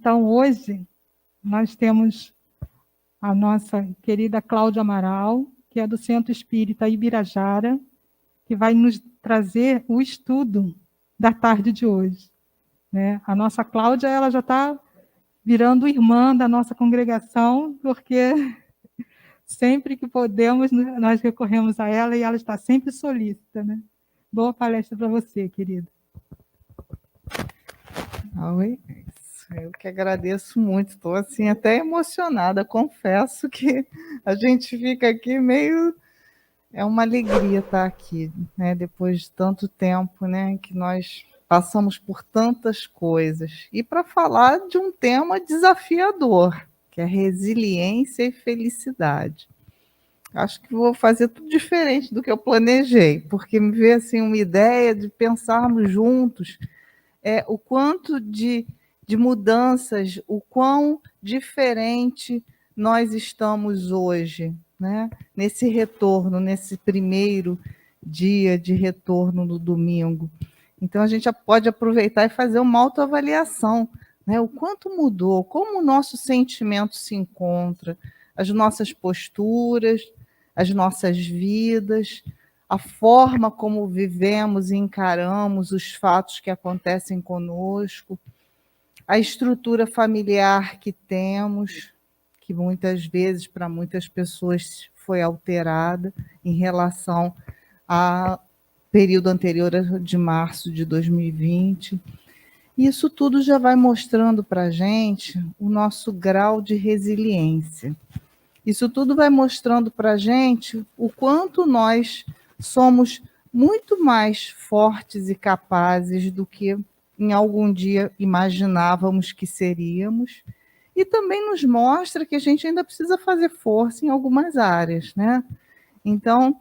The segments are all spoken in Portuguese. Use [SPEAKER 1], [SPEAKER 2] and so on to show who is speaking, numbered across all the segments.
[SPEAKER 1] Então, hoje, nós temos a nossa querida Cláudia Amaral, que é do Centro Espírita Ibirajara, que vai nos trazer o estudo da tarde de hoje, né? A nossa Cláudia, ela já está virando irmã da nossa congregação, porque sempre que podemos, nós recorremos a ela e ela está sempre solícita, né? Boa palestra para você, querida.
[SPEAKER 2] Oi, eu que agradeço muito, estou assim até emocionada, confesso que a gente fica aqui meio... É uma alegria estar aqui, né? Depois de tanto tempo, né, que nós passamos por tantas coisas. E para falar de um tema desafiador, que é resiliência e felicidade. Acho que vou fazer tudo diferente do que eu planejei, porque me veio assim uma ideia de pensarmos juntos o quanto de mudanças, o quão diferente nós estamos hoje, né? Nesse retorno, nesse primeiro dia de retorno no domingo. Então, a gente já pode aproveitar e fazer uma autoavaliação, né? O quanto mudou, como o nosso sentimento se encontra, as nossas posturas, as nossas vidas, a forma como vivemos e encaramos os fatos que acontecem conosco, a estrutura familiar que temos, que muitas vezes, para muitas pessoas, foi alterada em relação ao período anterior de março de 2020. Isso tudo já vai mostrando para a gente o nosso grau de resiliência. Isso tudo vai mostrando para a gente o quanto nós somos muito mais fortes e capazes do que em algum dia imaginávamos que seríamos, e também nos mostra que a gente ainda precisa fazer força em algumas áreas, né? Então,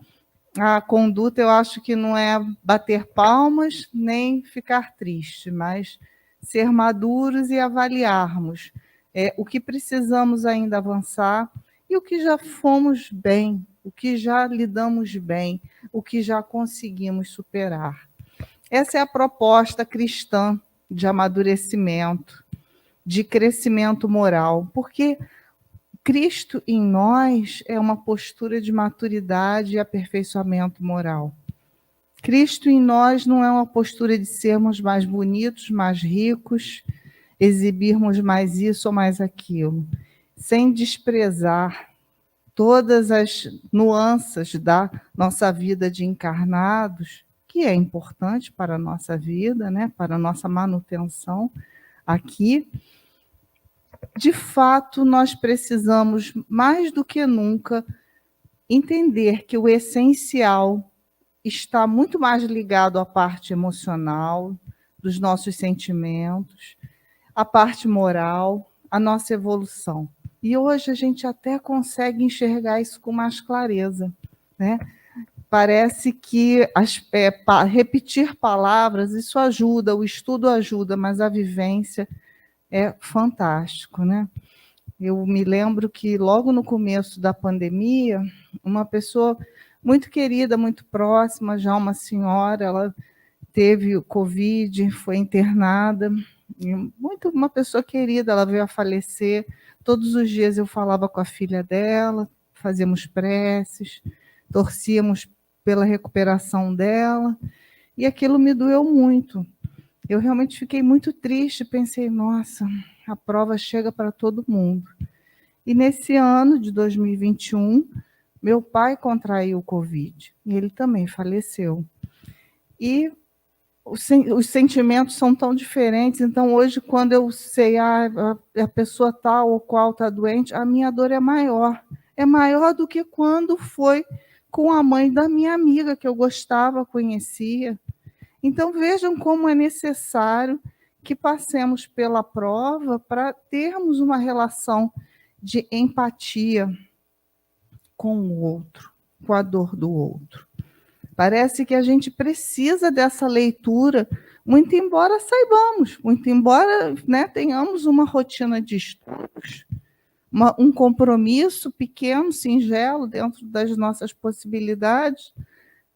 [SPEAKER 2] a conduta, eu acho que não é bater palmas nem ficar triste, mas ser maduros e avaliarmos o que precisamos ainda avançar e o que já fomos bem, o que já lidamos bem, o que já conseguimos superar. Essa é a proposta cristã de amadurecimento, de crescimento moral, porque Cristo em nós é uma postura de maturidade e aperfeiçoamento moral. Cristo em nós não é uma postura de sermos mais bonitos, mais ricos, exibirmos mais isso ou mais aquilo, sem desprezar todas as nuances da nossa vida de encarnados, que é importante para a nossa vida, né, para a nossa manutenção aqui. De fato, nós precisamos, mais do que nunca, entender que o essencial está muito mais ligado à parte emocional, dos nossos sentimentos, à parte moral, à nossa evolução. E hoje a gente até consegue enxergar isso com mais clareza, né? Parece que repetir palavras, isso ajuda, o estudo ajuda, mas a vivência é fantástico, né? Eu me lembro que logo no começo da pandemia, uma pessoa muito querida, muito próxima, já uma senhora, ela teve o Covid, foi internada, uma pessoa querida, ela veio a falecer. Todos os dias eu falava com a filha dela, fazíamos preces, torcíamos pela recuperação dela, e aquilo me doeu muito. Eu realmente fiquei muito triste, pensei, nossa, a prova chega para todo mundo. E nesse ano de 2021, meu pai contraiu o Covid, e ele também faleceu. E os sentimentos são tão diferentes, então hoje, quando eu sei a pessoa tal ou qual está doente, a minha dor é maior do que quando foi com a mãe da minha amiga, que eu gostava, conhecia. Então, vejam como é necessário que passemos pela prova para termos uma relação de empatia com o outro, com a dor do outro. Parece que a gente precisa dessa leitura, muito embora saibamos, muito embora, né, tenhamos uma rotina de estudos, um compromisso pequeno, singelo, dentro das nossas possibilidades,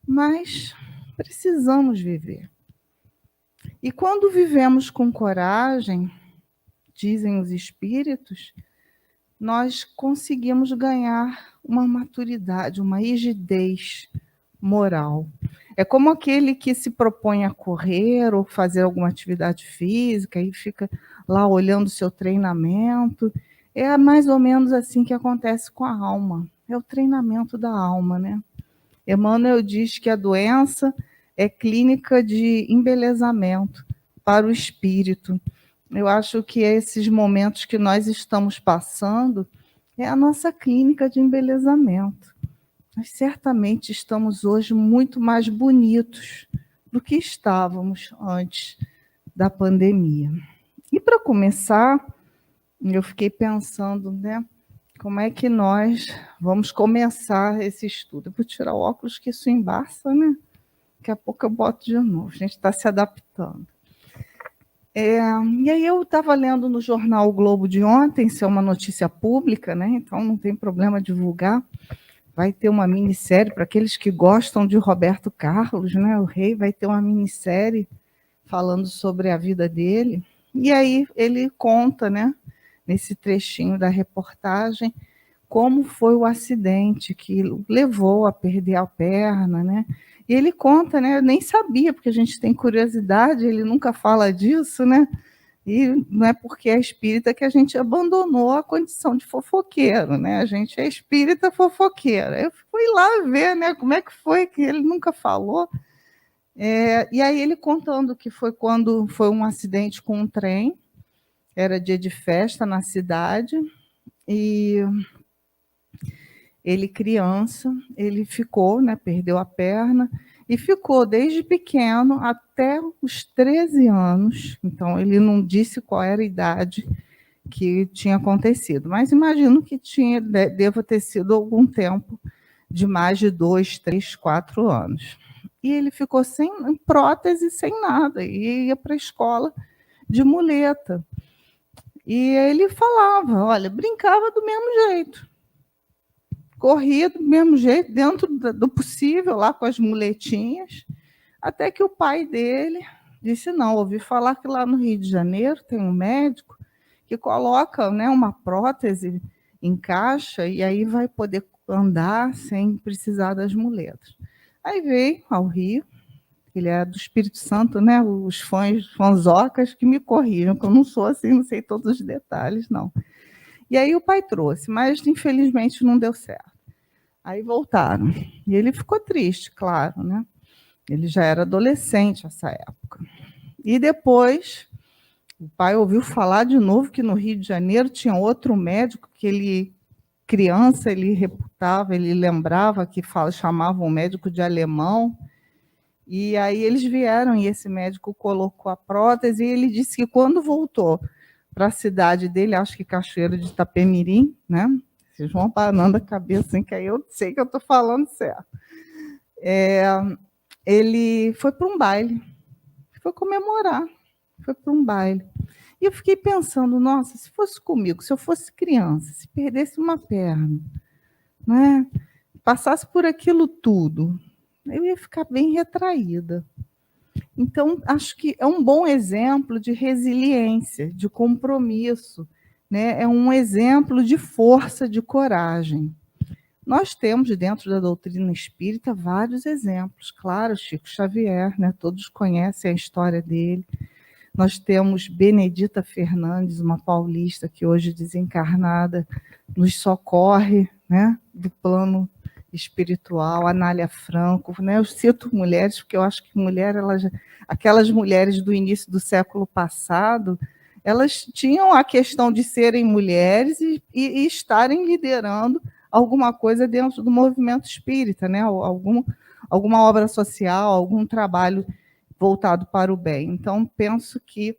[SPEAKER 2] mas precisamos viver. E quando vivemos com coragem, dizem os espíritos, nós conseguimos ganhar uma maturidade, uma rigidez moral. É como aquele que se propõe a correr ou fazer alguma atividade física e fica lá olhando o seu treinamento. É mais ou menos assim que acontece com a alma. É o treinamento da alma, né? Emmanuel diz que a doença é clínica de embelezamento para o espírito. Eu acho que esses momentos que nós estamos passando é a nossa clínica de embelezamento. Nós certamente estamos hoje muito mais bonitos do que estávamos antes da pandemia. E para começar, eu fiquei pensando, né, como é que nós vamos começar esse estudo? Eu vou tirar o óculos, que isso embaça, né? Daqui a pouco eu boto de novo, a gente está se adaptando. E aí eu estava lendo no jornal O Globo de ontem, isso é uma notícia pública, né? Então não tem problema divulgar. Vai ter uma minissérie para aqueles que gostam de Roberto Carlos, né? O rei vai ter uma minissérie falando sobre a vida dele. E aí ele conta, né, nesse trechinho da reportagem, como foi o acidente que levou a perder a perna, né? E ele conta, né? Eu nem sabia, porque a gente tem curiosidade, ele nunca fala disso, né? E não é porque é espírita que a gente abandonou a condição de fofoqueiro, né? A gente é espírita fofoqueira. Eu fui lá ver, né, como é que foi, que ele nunca falou. E aí ele contando que foi quando foi um acidente com um trem, era dia de festa na cidade, e ele criança, ele ficou, né, perdeu a perna, e ficou desde pequeno até os 13 anos. Então, ele não disse qual era a idade que tinha acontecido, mas imagino que deva ter sido algum tempo de mais de 2, 3, 4 anos. E ele ficou sem prótese, sem nada, e ia para a escola de muleta. E ele falava, olha, brincava do mesmo jeito, corria do mesmo jeito, dentro do possível, lá com as muletinhas, até que o pai dele disse, não, ouvi falar que lá no Rio de Janeiro tem um médico que coloca, né, uma prótese, encaixa, e aí vai poder andar sem precisar das muletas. Aí veio ao Rio, ele é do Espírito Santo, né, os fãzocas que me corrijam, que eu não sou assim, não sei todos os detalhes, não. E aí o pai trouxe, mas infelizmente não deu certo. Aí voltaram. E ele ficou triste, claro, né? Ele já era adolescente nessa época. E depois, o pai ouviu falar de novo que no Rio de Janeiro tinha outro médico que ele, criança, ele reputava, ele lembrava que chamavam o médico de alemão. E aí eles vieram e esse médico colocou a prótese e ele disse que quando voltou para a cidade dele, acho que Cachoeiro de Itapemirim, né? Vocês vão abanando a cabeça, assim, que aí eu sei que eu estou falando certo. Ele foi para um baile, foi comemorar, foi para um baile. E eu fiquei pensando, nossa, se fosse comigo, se eu fosse criança, se perdesse uma perna, né? Passasse por aquilo tudo, eu ia ficar bem retraída. Então, acho que é um bom exemplo de resiliência, de compromisso, né? É um exemplo de força, de coragem. Nós temos, dentro da doutrina espírita, vários exemplos. Claro, Chico Xavier, né? Todos conhecem a história dele. Nós temos Benedita Fernandes, uma paulista que hoje desencarnada, nos socorre, né, do plano espiritual, Anália Franco, né? Eu cito mulheres, porque eu acho que aquelas mulheres do início do século passado, elas tinham a questão de serem mulheres e estarem liderando alguma coisa dentro do movimento espírita, né? Alguma obra social, algum trabalho voltado para o bem. Então, penso que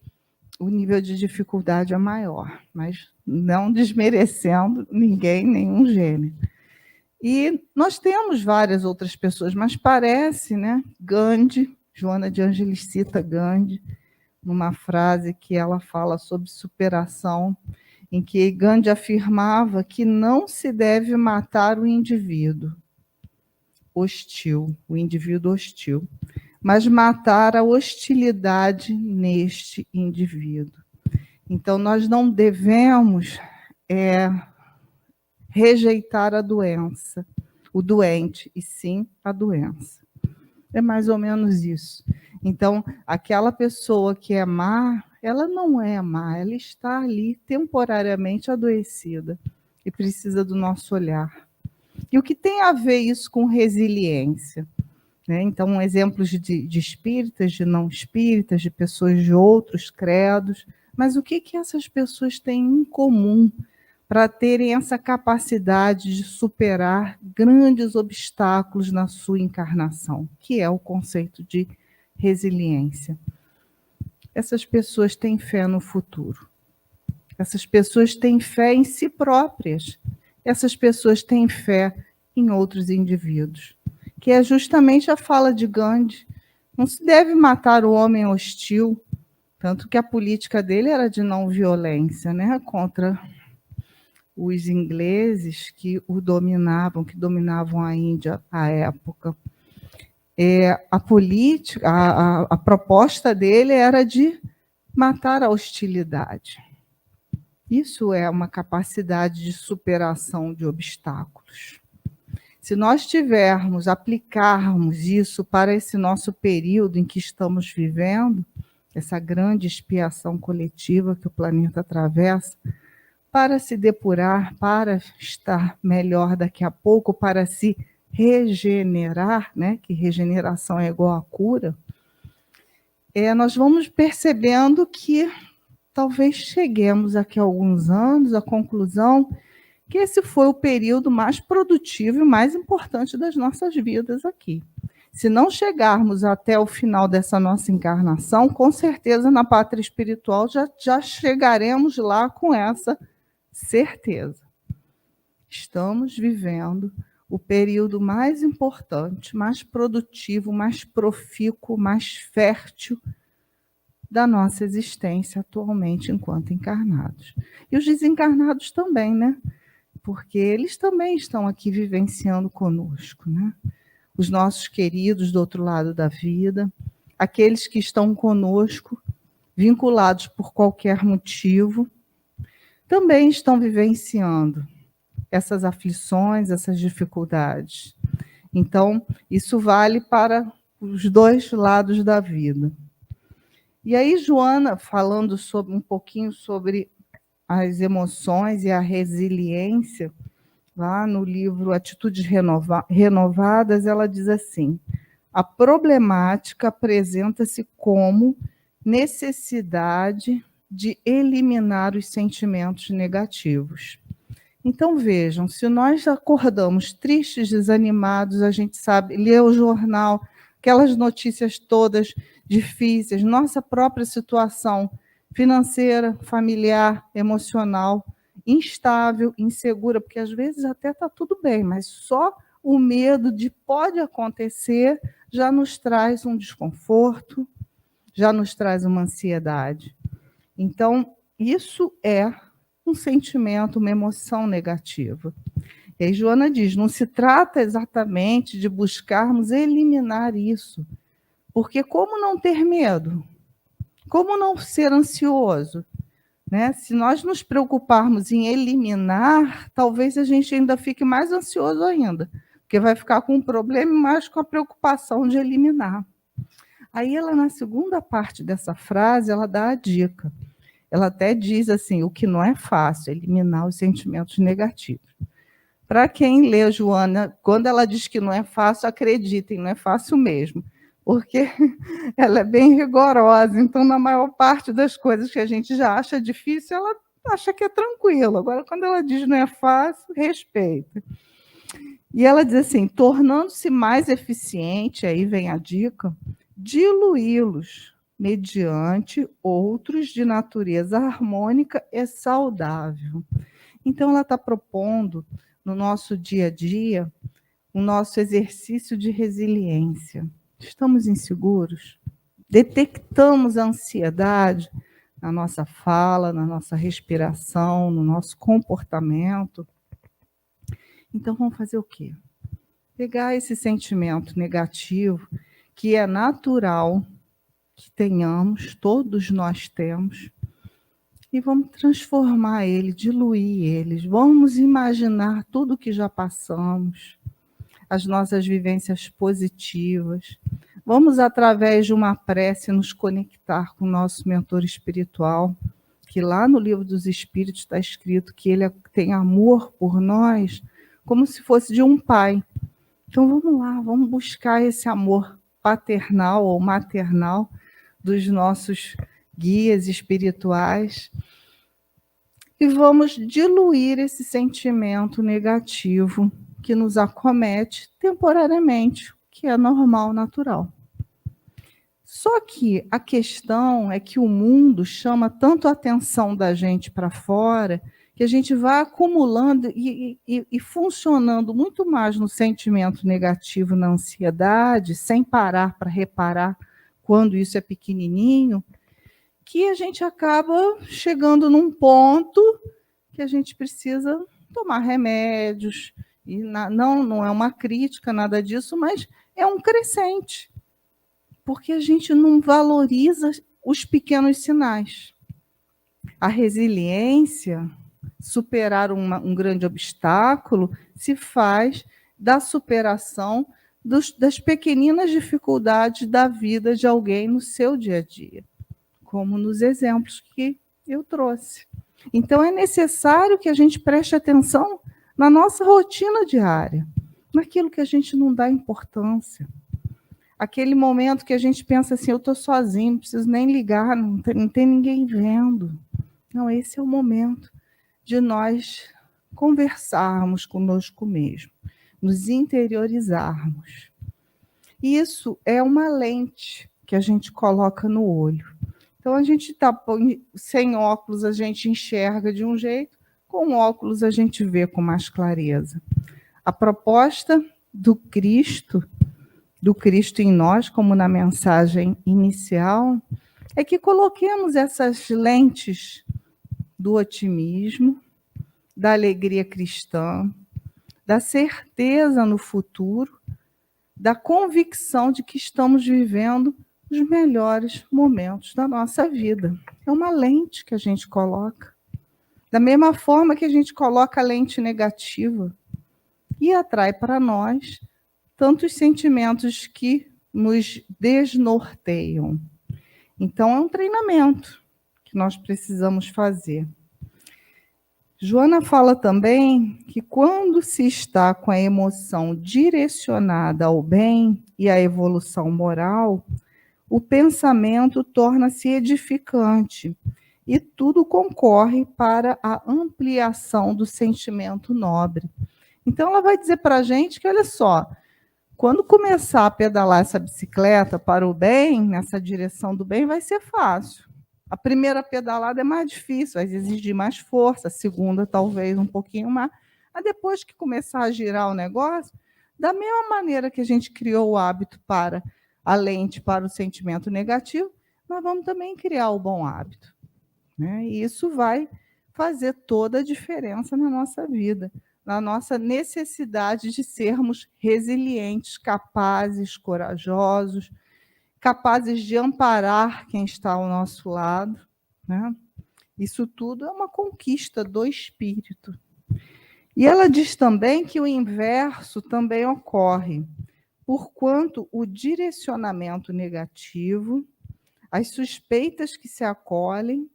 [SPEAKER 2] o nível de dificuldade é maior, mas não desmerecendo ninguém, nenhum gênero. E nós temos várias outras pessoas, mas parece, né? Gandhi, Joana de Ângeles cita Gandhi, numa frase que ela fala sobre superação, em que Gandhi afirmava que não se deve matar o indivíduo hostil, mas matar a hostilidade neste indivíduo. Então, nós não devemos rejeitar a doença, o doente, e sim a doença. É mais ou menos isso. Então, aquela pessoa que é má, ela não é má, ela está ali temporariamente adoecida e precisa do nosso olhar. E o que tem a ver isso com resiliência? Né? Então, exemplos de espíritas, de não espíritas, de pessoas de outros credos, mas o que essas pessoas têm em comum para terem essa capacidade de superar grandes obstáculos na sua encarnação, que é o conceito de resiliência? Essas pessoas têm fé no futuro. Essas pessoas têm fé em si próprias. Essas pessoas têm fé em outros indivíduos, que é justamente a fala de Gandhi. Não se deve matar o homem hostil, tanto que a política dele era de não violência, né, contra os ingleses que o dominavam, que dominavam a Índia à época. A política, a proposta dele era de matar a hostilidade. Isso é uma capacidade de superação de obstáculos. Se nós aplicarmos isso para esse nosso período em que estamos vivendo, essa grande expiação coletiva que o planeta atravessa, para se depurar, para estar melhor daqui a pouco, para se regenerar, né? Que regeneração é igual a cura, nós vamos percebendo que talvez cheguemos daqui a alguns anos à conclusão que esse foi o período mais produtivo e mais importante das nossas vidas aqui. Se não chegarmos até o final dessa nossa encarnação, com certeza na pátria espiritual já chegaremos lá com essa certeza. Estamos vivendo o período mais importante, mais produtivo, mais profícuo, mais fértil da nossa existência atualmente enquanto encarnados. E os desencarnados também, né? Porque eles também estão aqui vivenciando conosco, né? Os nossos queridos do outro lado da vida, aqueles que estão conosco, vinculados por qualquer motivo, também estão vivenciando essas aflições, essas dificuldades. Então, isso vale para os dois lados da vida. E aí, Joana, falando um pouquinho sobre as emoções e a resiliência, lá no livro Atitudes Renovadas, ela diz assim: a problemática apresenta-se como necessidade de eliminar os sentimentos negativos. Então, vejam, se nós acordamos tristes, desanimados, a gente sabe, lê o jornal, aquelas notícias todas difíceis, nossa própria situação financeira, familiar, emocional, instável, insegura, porque às vezes até está tudo bem, mas só o medo de pode acontecer já nos traz um desconforto, já nos traz uma ansiedade. Então, isso é um sentimento, uma emoção negativa. E aí Joana diz, não se trata exatamente de buscarmos eliminar isso, porque como não ter medo? Como não ser ansioso? Né? Se nós nos preocuparmos em eliminar, talvez a gente ainda fique mais ansioso ainda, porque vai ficar com um problema e mais com a preocupação de eliminar. Aí ela, na segunda parte dessa frase, ela dá a dica. Ela até diz assim, o que não é fácil, eliminar os sentimentos negativos. Para quem lê Joana, quando ela diz que não é fácil, acreditem, não é fácil mesmo, porque ela é bem rigorosa, então, na maior parte das coisas que a gente já acha difícil, ela acha que é tranquilo. Agora, quando ela diz não é fácil, respeita. E ela diz assim, tornando-se mais eficiente, aí vem a dica, diluí-los mediante outros de natureza harmônica e saudável. Então, ela está propondo, no nosso dia a dia, o nosso exercício de resiliência. Estamos inseguros? Detectamos a ansiedade na nossa fala, na nossa respiração, no nosso comportamento. Então, vamos fazer o quê? Pegar esse sentimento negativo, que é natural que tenhamos, todos nós temos, e vamos transformar ele, diluir eles. Vamos imaginar tudo o que já passamos, as nossas vivências positivas. Vamos, através de uma prece, nos conectar com o nosso mentor espiritual, que lá no Livro dos Espíritos está escrito que ele tem amor por nós, como se fosse de um pai. Então vamos lá, vamos buscar esse amor paternal ou maternal dos nossos guias espirituais e vamos diluir esse sentimento negativo que nos acomete temporariamente, que é normal, natural. Só que a questão é que o mundo chama tanto a atenção da gente para fora, que a gente vai acumulando e funcionando muito mais no sentimento negativo, na ansiedade, sem parar para reparar quando isso é pequenininho, que a gente acaba chegando num ponto que a gente precisa tomar remédios. E não é uma crítica, nada disso, mas é um crescente, porque a gente não valoriza os pequenos sinais. A resiliência, superar um grande obstáculo, se faz da superação das pequeninas dificuldades da vida de alguém no seu dia a dia, como nos exemplos que eu trouxe. Então, é necessário que a gente preste atenção na nossa rotina diária, naquilo que a gente não dá importância. Aquele momento que a gente pensa assim, eu estou sozinho, não preciso nem ligar, não tem ninguém vendo. Não, esse é o momento de nós conversarmos conosco mesmo, nos interiorizarmos. Isso é uma lente que a gente coloca no olho. Então, a gente está sem óculos, a gente enxerga de um jeito, com óculos a gente vê com mais clareza. A proposta do Cristo em nós, como na mensagem inicial, é que coloquemos essas lentes do otimismo, da alegria cristã, da certeza no futuro, da convicção de que estamos vivendo os melhores momentos da nossa vida. É uma lente que a gente coloca. Da mesma forma que a gente coloca a lente negativa e atrai para nós tantos sentimentos que nos desnorteiam. Então, é um treinamento que nós precisamos fazer. Joana fala também que quando se está com a emoção direcionada ao bem e à evolução moral, o pensamento torna-se edificante e tudo concorre para a ampliação do sentimento nobre. Então, ela vai dizer para a gente que, olha só, quando começar a pedalar essa bicicleta para o bem, nessa direção do bem, vai ser fácil. A primeira pedalada é mais difícil, vai exigir mais força, a segunda talvez um pouquinho mais. Mas depois que começar a girar o negócio, da mesma maneira que a gente criou o hábito para a lente para o sentimento negativo, nós vamos também criar o bom hábito. Né? E isso vai fazer toda a diferença na nossa vida, na nossa necessidade de sermos resilientes, capazes, corajosos, capazes de amparar quem está ao nosso lado. Né? Isso tudo é uma conquista do espírito. E ela diz também que o inverso também ocorre, porquanto o direcionamento negativo, as suspeitas que se acolhem,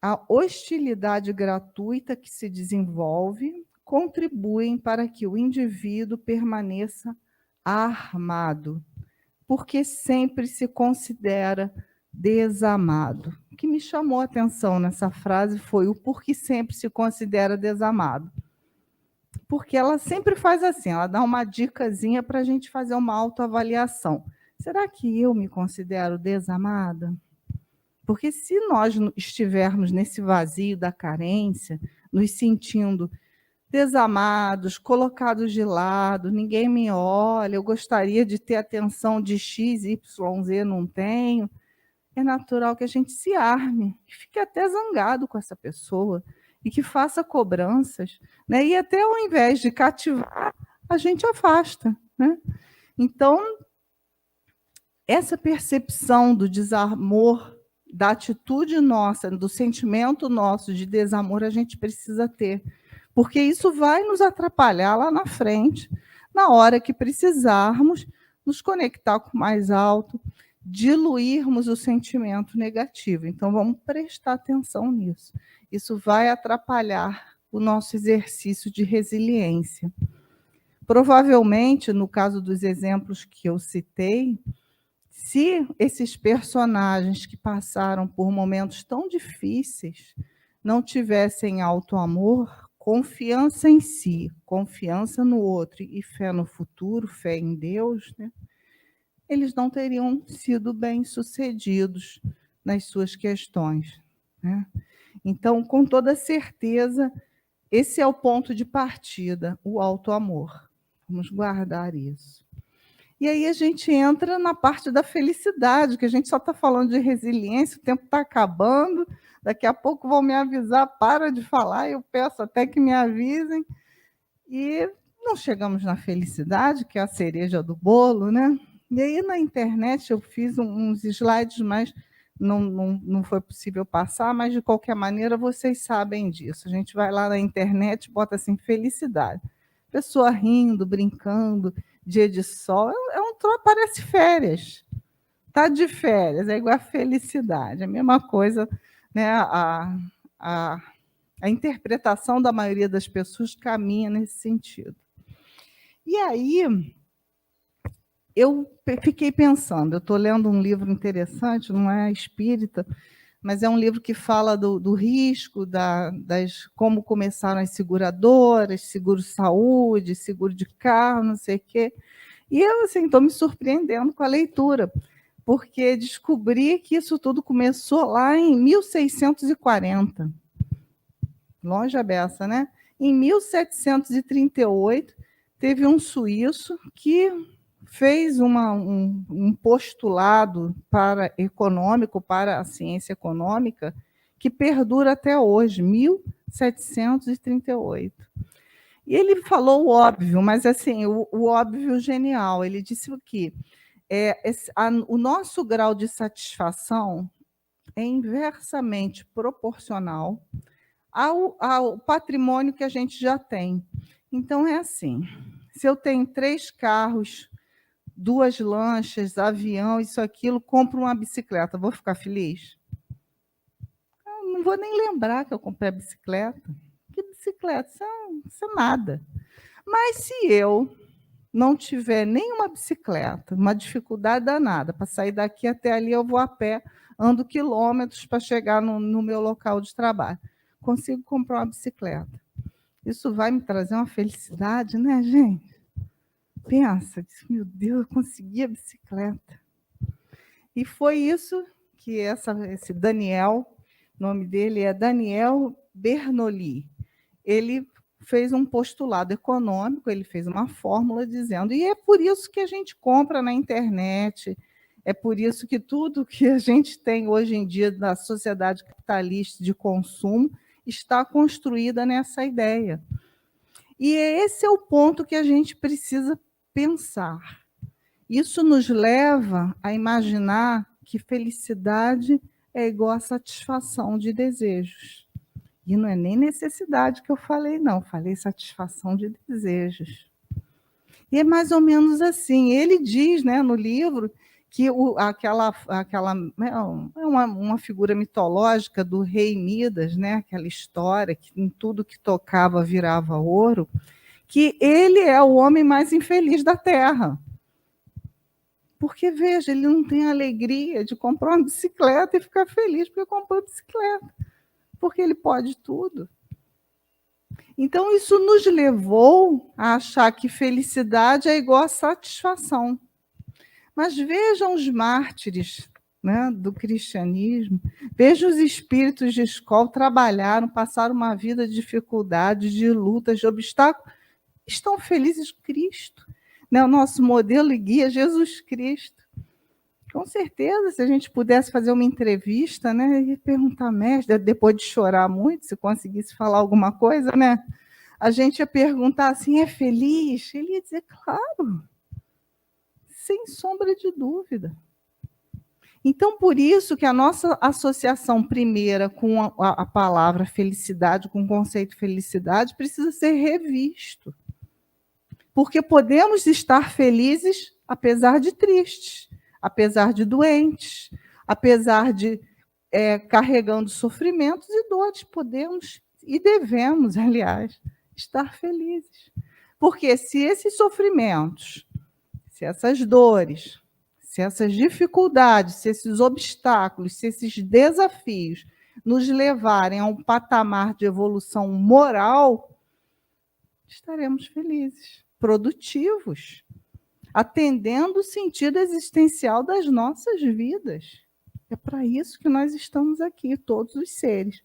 [SPEAKER 2] a hostilidade gratuita que se desenvolve, contribuem para que o indivíduo permaneça armado, porque sempre se considera desamado. O que me chamou a atenção nessa frase foi o porquê sempre se considera desamado. Porque ela sempre faz assim, ela dá uma dicasinha para a gente fazer uma autoavaliação. Será que eu me considero desamada? Porque se nós estivermos nesse vazio da carência, nos sentindo desamados, colocados de lado, ninguém me olha, eu gostaria de ter atenção de X, Y, Z, não tenho, é natural que a gente se arme, que fique até zangado com essa pessoa e que faça cobranças, né? E até ao invés de cativar, a gente afasta. Né? Então, essa percepção do desamor da atitude nossa, do sentimento nosso de desamor, a gente precisa ter, porque isso vai nos atrapalhar lá na frente, na hora que precisarmos nos conectar com o mais alto, diluirmos o sentimento negativo. Então, vamos prestar atenção nisso. Isso vai atrapalhar o nosso exercício de resiliência. Provavelmente, no caso dos exemplos que eu citei, se esses personagens que passaram por momentos tão difíceis não tivessem autoamor, confiança em si, confiança no outro e fé no futuro, fé em Deus, né, eles não teriam sido bem-sucedidos nas suas questões, né? Então, com toda certeza, esse é o ponto de partida, o autoamor. Vamos guardar isso. E aí a gente entra na parte da felicidade, que a gente só está falando de resiliência, o tempo está acabando, daqui a pouco vão me avisar, para de falar, eu peço até que me avisem. E não chegamos na felicidade, que é a cereja do bolo, né? E aí na internet eu fiz uns slides, mas não foi possível passar, mas de qualquer maneira vocês sabem disso. A gente vai lá na internet, bota assim, felicidade. Pessoa rindo, brincando, dia de sol, parece férias. Está de férias, é igual a felicidade, é a mesma coisa, né? A interpretação da maioria das pessoas caminha nesse sentido. E aí, eu fiquei pensando, eu estou lendo um livro interessante, não é espírita, mas é um livro que fala do risco, como começaram as seguradoras, seguro-saúde, seguro de carro, não sei o quê. E eu estou me surpreendendo com a leitura, porque descobri que isso tudo começou lá em 1640. Longe a beça, né? Em 1738, teve um suíço que fez um postulado econômico para a ciência econômica que perdura até hoje, 1738. E ele falou o óbvio, mas assim, o óbvio genial. Ele disse que o nosso grau de satisfação é inversamente proporcional ao patrimônio que a gente já tem. Então, é assim, se eu tenho 3 carros, 2 lanchas, avião, isso, aquilo, compro uma bicicleta, vou ficar feliz? Eu não vou nem lembrar que eu comprei a bicicleta. Que bicicleta? Isso é nada. Mas se eu não tiver nenhuma bicicleta, uma dificuldade danada, para sair daqui até ali, eu vou a pé, ando quilômetros para chegar no meu local de trabalho. Consigo comprar uma bicicleta. Isso vai me trazer uma felicidade, né, gente? Pensa, meu Deus, eu consegui a bicicleta. E foi isso que esse Daniel, o nome dele é Daniel Bernoulli, ele fez um postulado econômico, ele fez uma fórmula dizendo, e é por isso que a gente compra na internet, é por isso que tudo que a gente tem hoje em dia na sociedade capitalista de consumo está construída nessa ideia. E esse é o ponto que a gente precisa pensar. Isso nos leva a imaginar que felicidade é igual a satisfação de desejos. E não é nem necessidade que eu falei, não. Falei satisfação de desejos. E é mais ou menos assim. Ele diz, né, no livro que uma figura mitológica do rei Midas, né, aquela história que em tudo que tocava virava ouro, que ele é o homem mais infeliz da Terra. Porque, veja, ele não tem a alegria de comprar uma bicicleta e ficar feliz porque comprou a bicicleta. Porque ele pode tudo. Então, isso nos levou a achar que felicidade é igual a satisfação. Mas vejam os mártires, né, do cristianismo, vejam os espíritos de escola, trabalharam, passaram uma vida de dificuldades, de lutas, de obstáculos, estão felizes com Cristo. Né? O nosso modelo e guia é Jesus Cristo. Com certeza, se a gente pudesse fazer uma entrevista, né, e perguntar, mestre, depois de chorar muito, se conseguisse falar alguma coisa, né, a gente ia perguntar assim, é feliz? Ele ia dizer, claro, sem sombra de dúvida. Então, por isso que a nossa associação primeira com a palavra felicidade, com o conceito felicidade, precisa ser revisto. Porque podemos estar felizes apesar de tristes, apesar de doentes, apesar de carregando sofrimentos e dores. Podemos e devemos, aliás, estar felizes. Porque se esses sofrimentos, se essas dores, se essas dificuldades, se esses obstáculos, se esses desafios nos levarem a um patamar de evolução moral, estaremos felizes, produtivos, atendendo o sentido existencial das nossas vidas. É para isso que nós estamos aqui, todos os seres,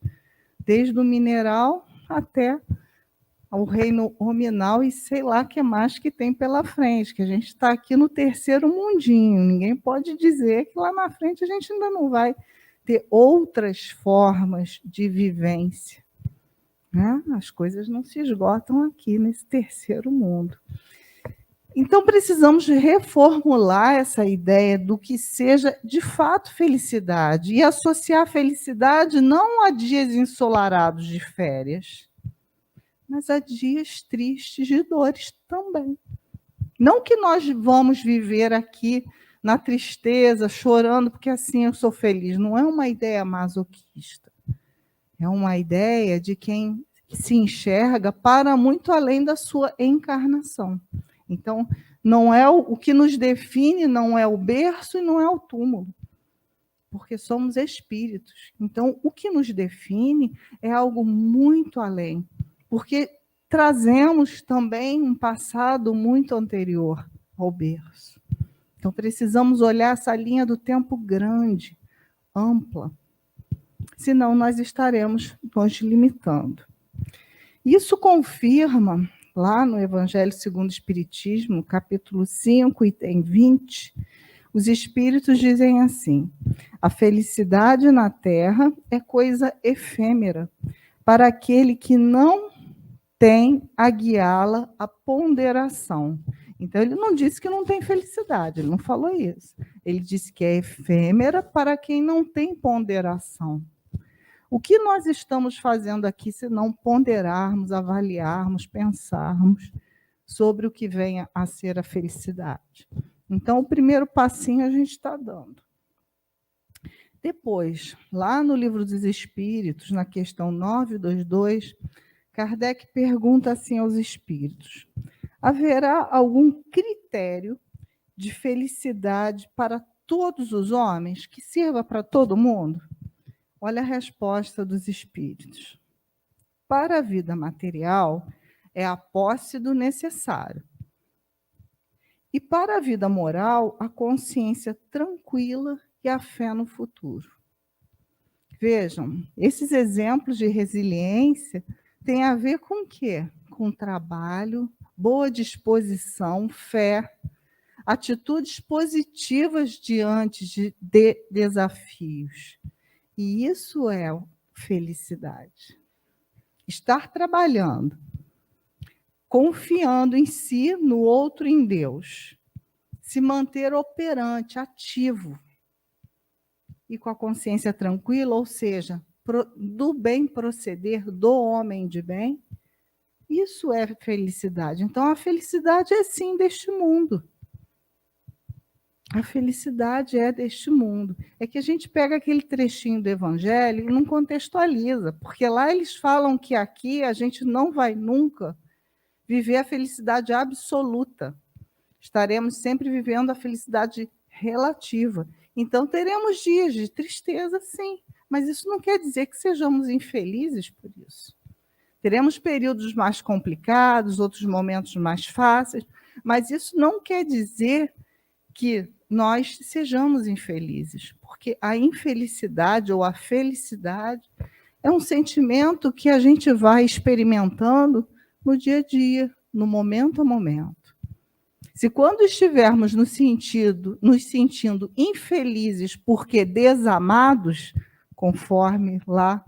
[SPEAKER 2] desde o mineral até o reino hominal e sei lá o que mais que tem pela frente, que a gente está aqui no terceiro mundinho. Ninguém pode dizer que lá na frente a gente ainda não vai ter outras formas de vivência. Né? As coisas não se esgotam aqui nesse terceiro mundo. Então, precisamos reformular essa ideia do que seja, de fato, felicidade e associar a felicidade não a dias ensolarados de férias, mas a dias tristes de dores também. Não que nós vamos viver aqui na tristeza, chorando, porque assim eu sou feliz. Não é uma ideia masoquista. É uma ideia de quem se enxerga para muito além da sua encarnação. Então, não é o que nos define, não é o berço e não é o túmulo, porque somos espíritos. Então, o que nos define é algo muito além, porque trazemos também um passado muito anterior ao berço. Então, precisamos olhar essa linha do tempo grande, ampla, senão nós estaremos nos limitando. Isso confirma, lá no Evangelho segundo o Espiritismo, capítulo 5, item 20, os Espíritos dizem assim: a felicidade na Terra é coisa efêmera, para aquele que não tem a guiá-la a ponderação. Então, ele não disse que não tem felicidade, ele não falou isso. Ele disse que é efêmera para quem não tem ponderação. O que nós estamos fazendo aqui se não ponderarmos, avaliarmos, pensarmos sobre o que venha a ser a felicidade? Então, o primeiro passinho a gente está dando. Depois, lá no Livro dos Espíritos, na questão 922, Kardec pergunta assim aos espíritos: haverá algum critério de felicidade para todos os homens que sirva para todo mundo? Olha a resposta dos espíritos. Para a vida material, é a posse do necessário. E para a vida moral, a consciência tranquila e a fé no futuro. Vejam, esses exemplos de resiliência têm a ver com o quê? Com trabalho, boa disposição, fé, atitudes positivas diante de desafios. E isso é felicidade. Estar trabalhando, confiando em si, no outro, em Deus. Se manter operante, ativo. E com a consciência tranquila, ou seja, do bem proceder do homem de bem. Isso é felicidade. Então, a felicidade é sim deste mundo. A felicidade é deste mundo. É que a gente pega aquele trechinho do Evangelho e não contextualiza, porque lá eles falam que aqui a gente não vai nunca viver a felicidade absoluta. Estaremos sempre vivendo a felicidade relativa. Então, teremos dias de tristeza, sim, mas isso não quer dizer que sejamos infelizes por isso. Teremos períodos mais complicados, outros momentos mais fáceis, mas isso não quer dizer que nós sejamos infelizes, porque a infelicidade ou a felicidade é um sentimento que a gente vai experimentando no dia a dia, no momento a momento. Se quando estivermos nos sentindo infelizes porque desamados, conforme lá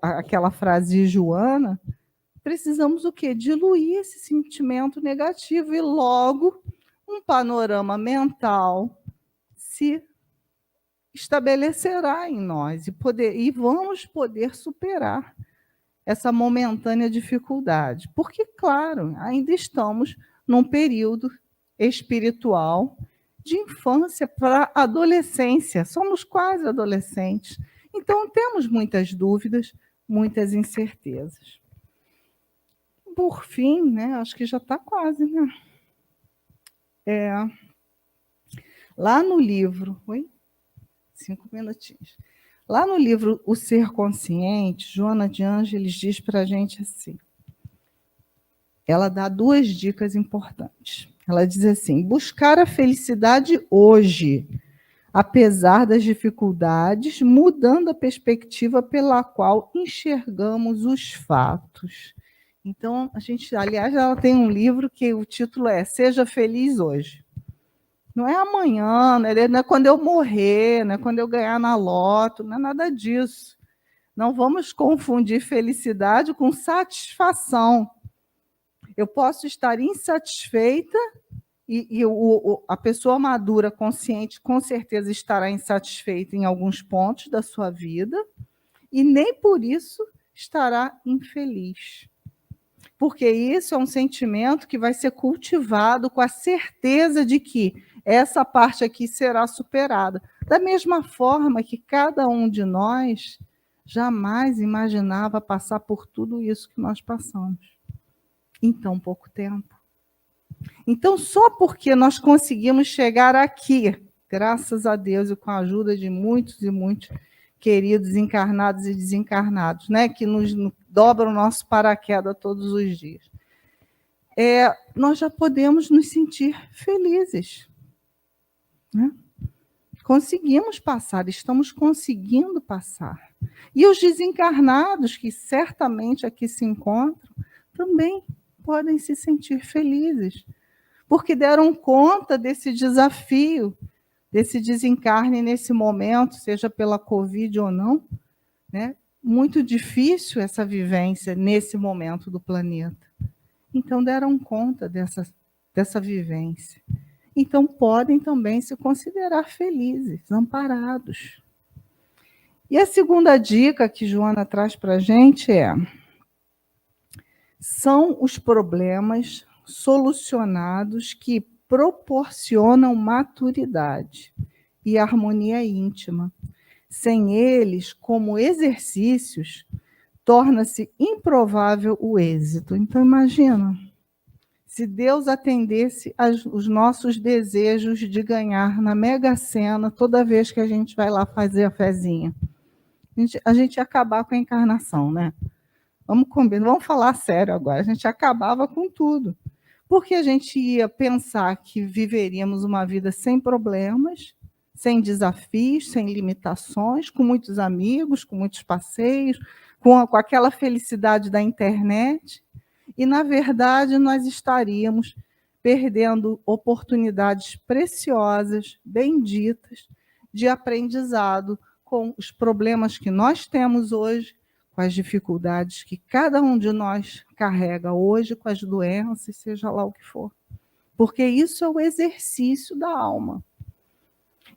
[SPEAKER 2] aquela frase de Joana, precisamos o quê? Diluir esse sentimento negativo e logo um panorama mental se estabelecerá em nós e vamos poder superar essa momentânea dificuldade. Porque, claro, ainda estamos num período espiritual de infância para adolescência. Somos quase adolescentes. Então, temos muitas dúvidas, muitas incertezas. Por fim, né, acho que já está quase, né? Lá no livro... Oi? 5 minutinhos. Lá no livro O Ser Consciente, Joana de Ângeles diz para a gente assim, ela dá 2 dicas importantes. Ela diz assim, buscar a felicidade hoje, apesar das dificuldades, mudando a perspectiva pela qual enxergamos os fatos. Então, aliás, ela tem um livro que o título é Seja Feliz Hoje. Não é amanhã, não é quando eu morrer, não é quando eu ganhar na loto, não é nada disso. Não vamos confundir felicidade com satisfação. Eu posso estar insatisfeita a pessoa madura, consciente, com certeza estará insatisfeita em alguns pontos da sua vida e nem por isso estará infeliz. Porque isso é um sentimento que vai ser cultivado com a certeza de que essa parte aqui será superada. Da mesma forma que cada um de nós jamais imaginava passar por tudo isso que nós passamos em tão pouco tempo. Então, só porque nós conseguimos chegar aqui, graças a Deus e com a ajuda de muitos e muitos queridos encarnados e desencarnados, né, que nos dobram o nosso paraquedas todos os dias, nós já podemos nos sentir felizes. Né? Conseguimos passar, estamos conseguindo passar. E os desencarnados, que certamente aqui se encontram, também podem se sentir felizes, porque deram conta desse desafio, desse desencarne nesse momento, seja pela Covid ou não, né? Muito difícil essa vivência nesse momento do planeta. Então, deram conta dessa vivência. Então, podem também se considerar felizes, amparados. E a segunda dica que Joana traz para a gente são os problemas solucionados que proporcionam maturidade e harmonia íntima. Sem eles, como exercícios, torna-se improvável o êxito. Então, imagina, se Deus atendesse os nossos desejos de ganhar na Mega Sena toda vez que a gente vai lá fazer a fezinha. A gente ia acabar com a encarnação, né? Vamos combinar, vamos falar sério agora. A gente acabava com tudo. Porque a gente ia pensar que viveríamos uma vida sem problemas, sem desafios, sem limitações, com muitos amigos, com muitos passeios, com aquela felicidade da internet. E, na verdade, nós estaríamos perdendo oportunidades preciosas, benditas, de aprendizado com os problemas que nós temos hoje, com as dificuldades que cada um de nós carrega hoje, com as doenças, seja lá o que for. Porque isso é o exercício da alma.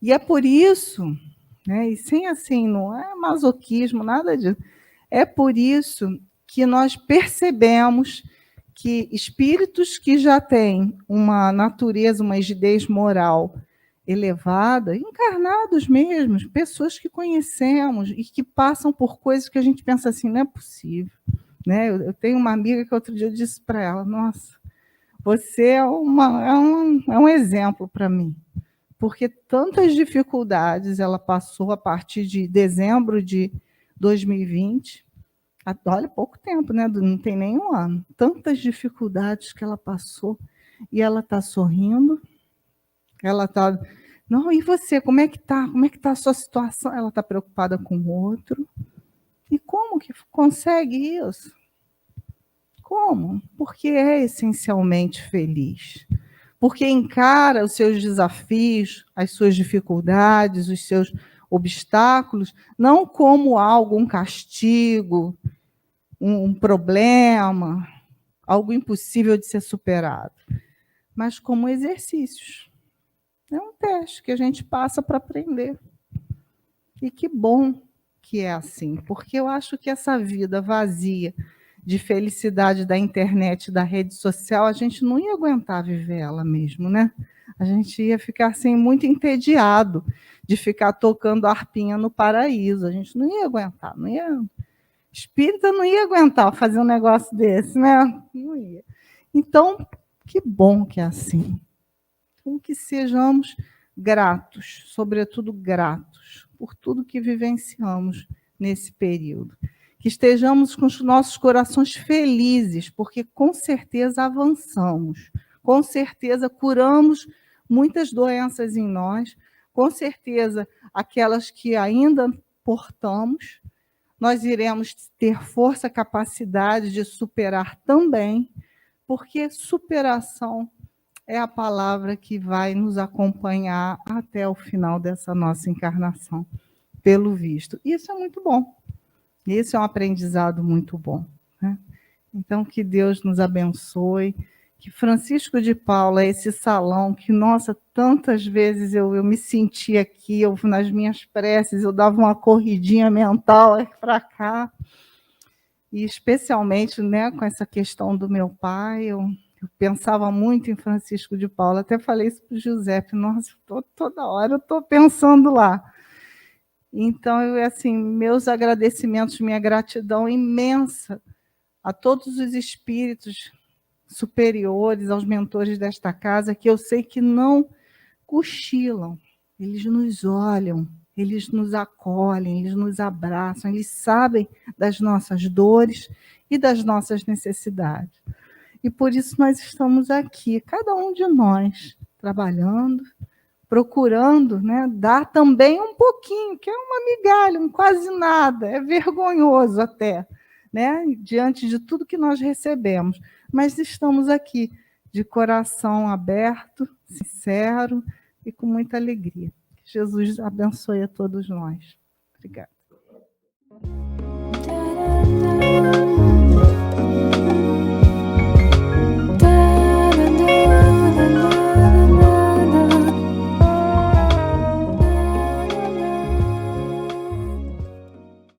[SPEAKER 2] E é por isso, né, e sem assim, não é masoquismo, nada disso, é por isso que nós percebemos que espíritos que já têm uma natureza, uma rigidez moral elevada, encarnados mesmo, pessoas que conhecemos e que passam por coisas que a gente pensa assim, não é possível. Né? Eu tenho uma amiga que outro dia eu disse para ela, nossa, você é um exemplo para mim, porque tantas dificuldades ela passou a partir de dezembro de 2020, olha, pouco tempo, né? Não tem nem um ano, tantas dificuldades que ela passou, e ela está sorrindo, ela está... Não, e você, como é que está? Como é que está a sua situação? Ela está preocupada com o outro. E como que consegue isso? Como? Porque é essencialmente feliz. Porque encara os seus desafios, as suas dificuldades, os seus obstáculos, não como algo, um castigo, um problema, algo impossível de ser superado, mas como exercícios. É um teste que a gente passa para aprender. E que bom que é assim, porque eu acho que essa vida vazia de felicidade da internet, da rede social, a gente não ia aguentar viver ela mesmo, né? A gente ia ficar assim muito entediado de ficar tocando harpinha no paraíso. A gente não ia aguentar, não ia. Espírita não ia aguentar fazer um negócio desse, né? Não ia. Então, que bom que é assim. Então, que sejamos gratos, sobretudo gratos, por tudo que vivenciamos nesse período. Que estejamos com os nossos corações felizes, porque com certeza avançamos, com certeza curamos muitas doenças em nós, com certeza aquelas que ainda portamos, nós iremos ter força, capacidade de superar também, porque superação é a palavra que vai nos acompanhar até o final dessa nossa encarnação, pelo visto. Isso é muito bom. Isso é um aprendizado muito bom, né? Então, que Deus nos abençoe, que Francisco de Paula, esse salão que, nossa, tantas vezes eu me senti aqui, nas minhas preces, eu dava uma corridinha mental para cá, e especialmente, né, com essa questão do meu pai, eu pensava muito em Francisco de Paula, até falei isso para o Giuseppe, nossa, toda hora eu estou pensando lá. Então, assim, meus agradecimentos, minha gratidão imensa a todos os espíritos superiores, aos mentores desta casa, que eu sei que não cochilam, eles nos olham, eles nos acolhem, eles nos abraçam, eles sabem das nossas dores e das nossas necessidades. E por isso nós estamos aqui, cada um de nós, trabalhando, procurando, né, dar também um pouquinho, que é uma migalha, um quase nada, é vergonhoso até, né, diante de tudo que nós recebemos. Mas estamos aqui, de coração aberto, sincero e com muita alegria. Que Jesus abençoe a todos nós. Obrigada.